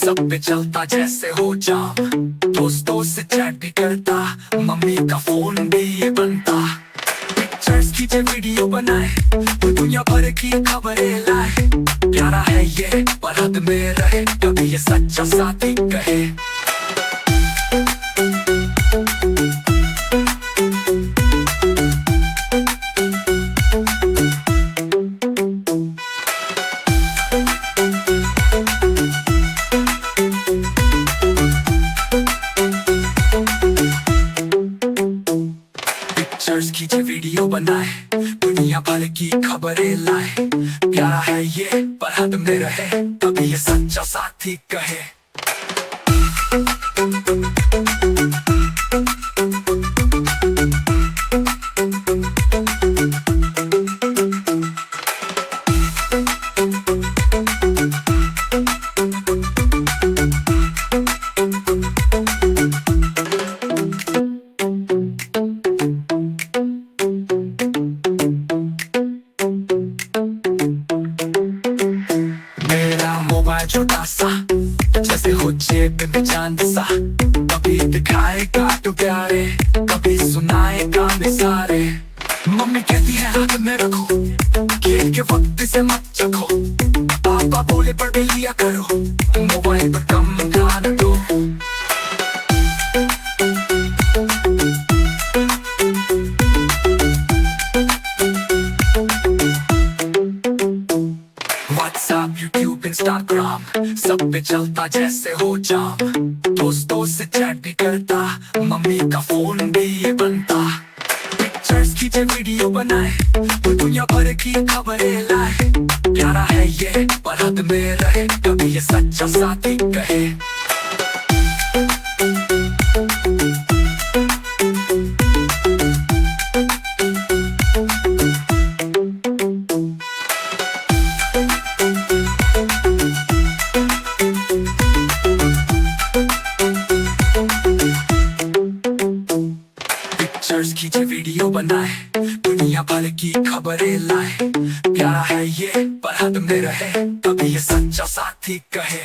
सब पे चलता जैसे हो जाम, दोस्तों से चैट भी करता, मम्मी का फोन भी ये बनता। पिक्चर्स खींचे वीडियो बनाए, वो दुनिया भर की खबरें लाए। प्यारा है ये पर हद में रहे, कभी ये सच्चा साथी कहे। पिक्चर्स खींचे वीडियो बनाए, दुनिया भर की खबरें लाए। प्यारा है ये पर हद में रहे, तभी ये सच्चा साथी कहे। मेरा मोबाइल छोटा सा, जैसे हो जेब में चांद सा। कभी दिखाएगा तो प्यारे, कभी सुनाएगा सारे। मम्मी कहती है हाथ में रखो, खेल के वक्त से मत चखो। पापा बोले पर भी लिया करो, मोबाइल पर कम ध्यान दो। व्हाट्सएप, यूट्यूब, इंस्टाग्राम, सब पे चलता जैसे हो जाम। दोस्तों से चैट भी करता, मम्मी का फोन भी ये बनता। पिक्चर्स खींचे वीडियो बनाए, वो दुनिया भर की खबरें लाए। प्यारा है ये पर हद में रहे, कभी ये सच्चा साथी कहे। पिक्चर्स खींचे वीडियो बनाए, दुनिया भर की खबरें लाए। प्यारा है ये पर हद में रहे, कभी ये सच्चा साथी कहे।